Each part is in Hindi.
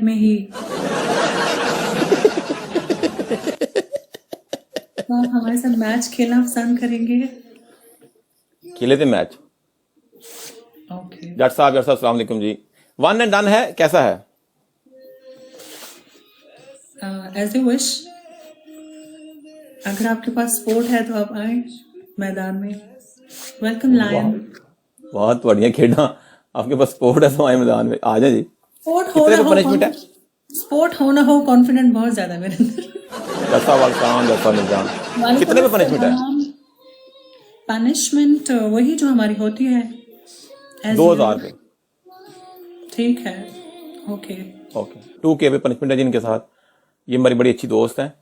मिनट में ही। तो आप हमारे साथ मैच खेलना पसंद करेंगे? खेले थे मैच। ओके, जट साहब अस्सलाम वालेकुम जी। वन एंड डन है, कैसा है? As you wish. अगर आपके पास स्पोर्ट है तो आप आए मैदान में। Welcome lion. बहुत बढ़िया खेलना। आपके पास स्पोर्ट है तो आए मैदान में, आ जाए जी। स्पोर्ट हो कितने ना पे हो, पनिशमेंट है? स्पोर्ट हो ना हो, कॉन्फिडेंट बहुत ज्यादा है मेरे अंदर। जट साहब वालेकुम, जट साहब निजाम। कितने पे पनिशमेंट है? पनिशमेंट वही जो हमारी होती है as 2000 usual। पे। ठीक है, ओके। ओके, 2K पे पनिशमेंट है जिनके साथ। ये हमारी बड़ी अच्छी दोस्त हैं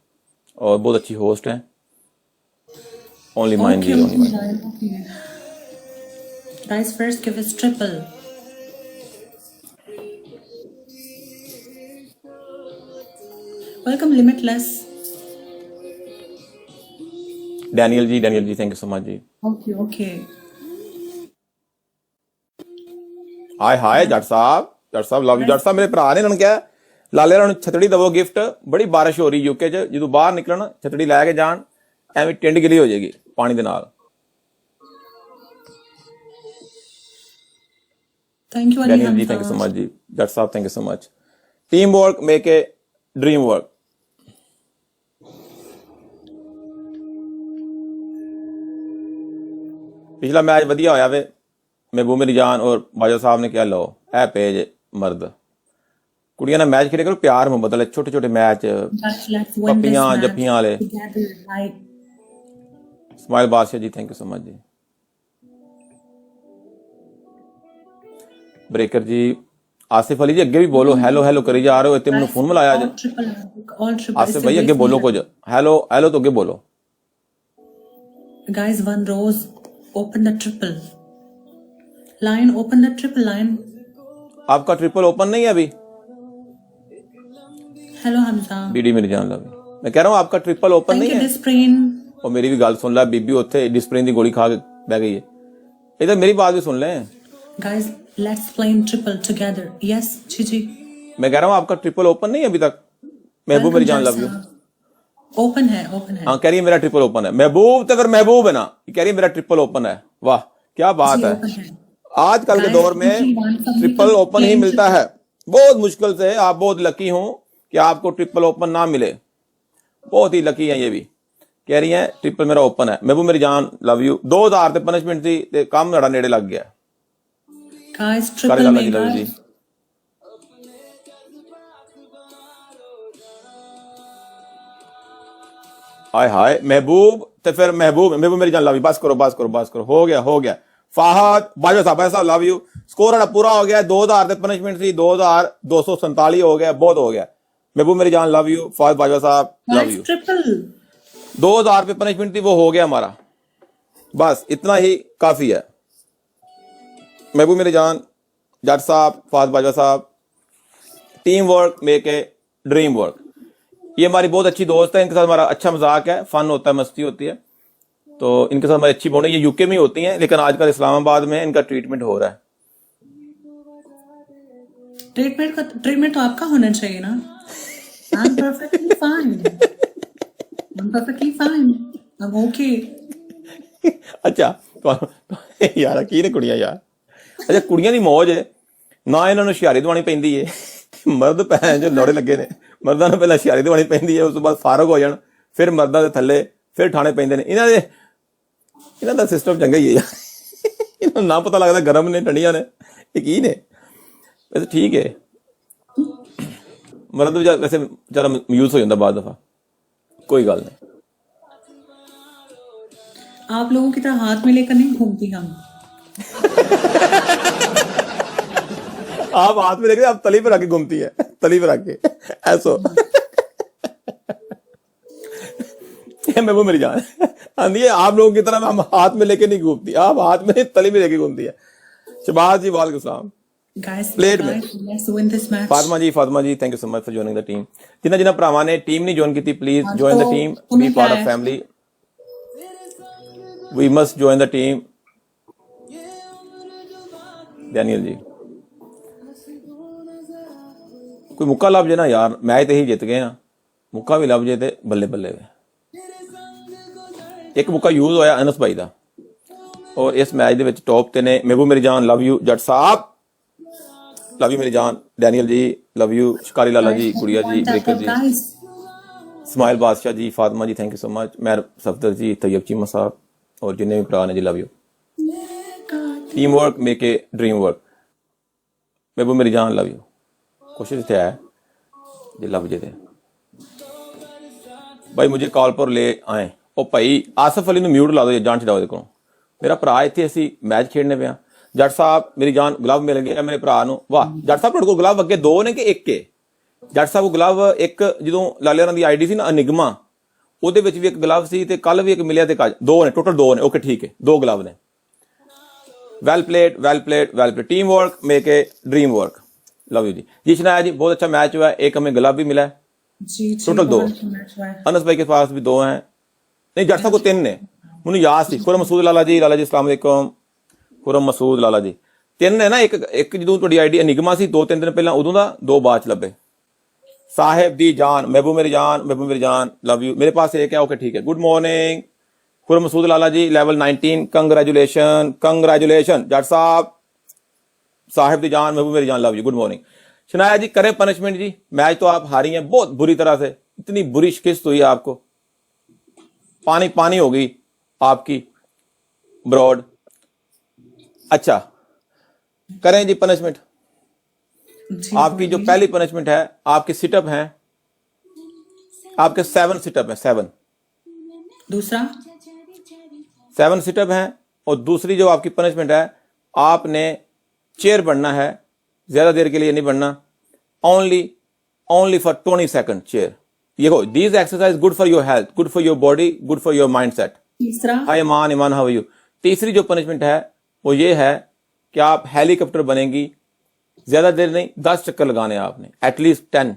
और बहुत अच्छी होस्ट हैं। ओनली माइन जी, only mine. Okay guys, first give us triple. Welcome limitless. Daniel ji thank you so much जी। Okay okay. Hi hi Jatt साहब लव यू। जट साहब मेरे भरा ने इन्होंने क्या लाले ਨੂੰ ਛਤੜੀ ਦਵੋ ਗਿਫਟ। ਬੜੀ ਬਾਰਿਸ਼ ਹੋ ਰਹੀ ਯੂਕੇ 'ਚ, ਜਦੋਂ ਬਾਹਰ ਨਿਕਲਣ ਛਤੜੀ ਲੈ ਕੇ ਜਾਣ, ਐਵੇਂ ਟਿੰਡ ਗਿੱਲੀ ਹੋ ਜਾਏਗੀ ਪਾਣੀ ਦੇ ਨਾਲ। Thank you Daniel ji thank you so much जी। जट साहब thank you so much. Teamwork make a dream work. पिछला मैच वधिया होया वे। महबूब मेरी जान और बाजवा साहब ने क्या लो ए पेज मर्द कुड़ियां ना मैच खेले करो प्यार मोहब्बत वाले छोटे छोटे मैच, पप्पियां जफ्फियां वाले। Ismail Badshah ji thank you so much जी। ब्रेकर जी, आसिफ अली जी अगे भी बोलो, हेलो हेलो करी जा रहे हो, इतने मैंने फोन मिलाया आज। आसिफ भाई अगे बोलो कुछ, हेलो हेलो तो अगे बोलो। Guys, one rose, open the triple. Lion, open the triple, lion. आपका ट्रिपल ओपन नहीं है अभी? Hello हमजा। बीडी मेरी जान लव, मैं कह रहा हूँ आपका ट्रिपल ओपन नहीं है। डिस्प्रिन। और मेरी भी गल सुन ला, बीबी उत्थे डिस्प्रिन की गोली खा के बह गई है। इधर मेरी बात भी सुन लें। Guys, let's play in triple together. Yes, Chichi. मैं कह रहा हूँ आपका ट्रिपल ओपन नहीं है अभी तक। महबूब मेरी जान लव यू। ओपन है, ओपन है। हाँ कह रही है मेरा ट्रिपल ओपन है। महबूब तो फिर महबूब है ना, कह रही है मेरा ट्रिपल ओपन है। वाह क्या बात है। आजकल के दौर में ट्रिपल ओपन ही मिलता है, बहुत मुश्किल से। आप बहुत लकी हो कि आपको ट्रिपल ओपन ना मिले, बहुत ही लकी है। ये भी कह रही है ट्रिपल मेरा ओपन है। महबूब मेरी जान लव यू। 2000 ਤੇ ਪਨਿਸ਼ਮੈਂਟ ਸੀ ਤੇ ਕੰਮ ਤੁਹਾਡਾ ਨੇੜੇ ਲੱਗ ਗਿਆ। गाइस ट्रिपल में लव जी। हाय हाय महबूब तो फिर महबूब मेरी जान लव यू। बस करो। हो गया। फाहद बाजवा साहब लव यू। स्कोर हमारा पूरा हो गया। 2000 ते पनिशमेंट थी, 2247 हो गया, बहुत हो गया। महबूब मेरी जान लव यू। फाहद बाजवा साहब लव यू। 2000 पे पनिशमेंट थी, वो हो गया हमारा। बस इतना ही काफी है। महबूब मेरी जान, जट साहब, फाहद बाजवा साहब, team work make a dream work. ये हमारी बहुत अच्छी दोस्त है, इनके साथ हमारा अच्छा मजाक है, फन होता है, मस्ती होती है, तो इनके साथ हमारी अच्छी बॉन्डिंग। ये यूके में होती हैं, लेकिन आजकल इस्लामाबाद में इनका ट्रीटमेंट हो रहा है। ट्रीटमेंट तो आपका होना चाहिए ना। I'm perfectly fine. I'm okay. अच्छा तो यार की ने कुड़ियां यार। अच्छा कुड़ियां दी मौज है ना, इन्होंने हुशियारी दवानी पैंदी है। मर्द भैन जो लौड़े लगे ने, मर्दां नूं पहला हुशियारी दवानी पैंदी है, उस तो बाद फारग हो जाण फिर मर्दां दे थल्ले फिर ठाणे पैंदे ने। इन्हां दा सिस्टम चंगा ही है यार। इन्हां ना पता लगदा गरम ने ठंडियां ने ये की ने। वैसे ठीक है, मर्द वैसे बेचारा मायूस हो जाता बाद दफा, कोई गल नहीं। आप लोगों की तरह हाथ में लेकर नहीं घूमती हम। आप हाथ में लेकर आप तली पर रख के घूमती है, तली पर रख के ऐसो। महबूब मेरी जान आंधी है आप लोगों की तरह हम हाथ में लेके नहीं घूमती, आप हाथ में तली में लेके घूमती है। शबाज जी वालेकुम सलाम। प्लेट में Fatima ji thank you so much for joining the team. जिन्हें भरावां ने टीम नहीं ज्वाइन की, please join the team, be part of family. We must join the team. Daniel ji कोई मुक्का लभ जे ना यार, मैच तो ही जित गए हैं, मुक्का भी लभ जे तो बल्ले बल्ले वे। एक मुक्का यूज होया अनस भाई का, और इस मैच दे विच टॉप ते ने महबूब मेरी जान लव यू, जट साहब लव यू मेरी जान, डैनियल जी लव यू, शिकारी लाला जी, गुड़िया जी, breaker ji, Ismail Badshah ji, Fatima ji thank you so much, मैर सफदर जी, तैयब चीमा साहब और जिन्हें भी भरा ने जी love you. Teamwork make a dream work, महबूब मेरी जान लव यू, कोशिश इतने है जी लव जे थे भाई मुझे कॉल पर ले आए। ओ भाई आसिफ अली म्यूट ला दो, जान छड़ाओ को, मेरा भरा इतने असी मैच खेडने पे। जट साहब मेरी जान ग्लव मिल गया मेरे भरा नूं, वाह जट साहब तुहाडे कोल ग्लव अगे दो ने कि एक है? जट साहब को ग्लव एक जो लाले होरां दी आईडी सी ना अनिगमा, ਉਹਦੇ ਵਿੱਚ भी एक ग्लव सी ते कल भी एक मिलिया ते कल दो ने, टोटल दो ने। ओके ठीक है, दो ग्लव ने। Well played well played well played, teamwork make a dream work, love you जी। जी शनाया जी बहुत अच्छा मैच हुआ है, एक हमें ग्लव भी मिला है जी, टोटल दो। अनस भाई के पास भी दो हैं, नहीं जट साहब को तीन ने, मुझे याद सी। खुरम मसूद लाला जी अस्सलाम वालेकुम, खुरम मसूद लाला जी तीन है ना। एक जो तुहाडी आईडी अनिगमा सी 2-3 दिन पहला उदों दा, दो बाच लभे। साहेब दी जान महबूब मेरी जान लव यू, मेरे पास एक है। ओके ठीक है, good morning Khurram Masood Lala ji, level 19 congratulation Jatt साहब, साहेब दी जान महबूब मेरी जान love you, good morning. Shanaya ji करें पनिशमेंट जी, मैच तो आप हारी हैं बहुत बुरी तरह से, इतनी बुरी शिकस्त हुई आपको, पानी पानी हो गई आपकी ब्रॉड। अच्छा करें जी पनिशमेंट। आपकी जो पहली पनिशमेंट है, आपके सिटअप हैं, आपके 7 सिटअप हैं, 7 दूसरा 7 सिटअप हैं। और दूसरी जो आपकी पनिशमेंट है, आपने चेयर बनना है, ज्यादा देर के लिए नहीं बनना, ओनली फॉर 20 सेकंड चेयर। ये go these exercise good for your health, good for your body, good for your mind set. तीसरा hi Iman how are you. तीसरी जो पनिशमेंट है वो ये है कि आप हेलीकॉप्टर बनेंगी, ज्यादा देर नहीं, 10 चक्कर लगाने आपने, एटलीस्ट 10।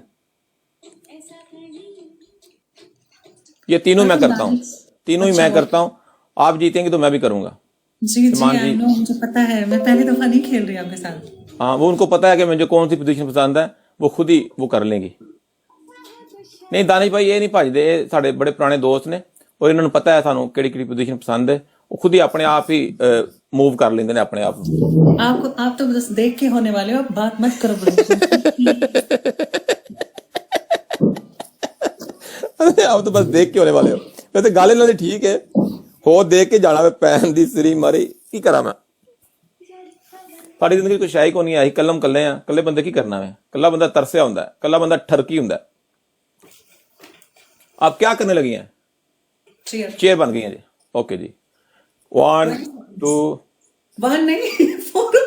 ये तीनों मैं करता हूँ, तीनों ही मैं करता हूँ। आप जीतेंगे तो मैं भी करूंगा। जी जी आई नो, मुझे पता है, मैं पहली दफा नहीं खेल रही आपके साथ। हाँ वो उनको पता है कि मुझे कौन सी पोजीशन पसंद है, वो खुद ही वो कर लेंगी। नहीं दानिश भाई ये नहीं भजदे, ये साडे बड़े पुराने दोस्त ने और इन्होंने पता है सानू केड़ी पोजीशन पसंद है, वो खुद ही अपने आप ही मूव कर लेंगे अपने आप। आप तो बस देख के होने वाले हो, आप बात मत करो आप तो बस देख के होने वाले हो। वैसे गल इन्हों की ठीक है, हो देख के जाना पैन की सिरी मारी की करा मैं। साड़ी जिंदगी कोई शाही को नहीं आई, कलम कले आ, कले बंदे की करना है, कला बंदा तरसिया हुंदा है, कला बंदा ठरकी हुंदा है। आप क्या करने लगी हैं? चेयर बन गई हैं जी। ओके जी, 1 2 1 नहीं 4।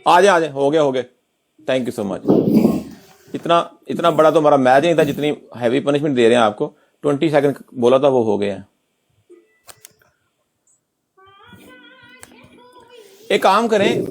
आ जाए हो गए, थैंक यू सो मच। इतना बड़ा तो हमारा मैच नहीं था जितनी हैवी पनिशमेंट दे रहे हैं आपको। 20 सेकंड बोला था वो हो गए हैं। एक काम करें,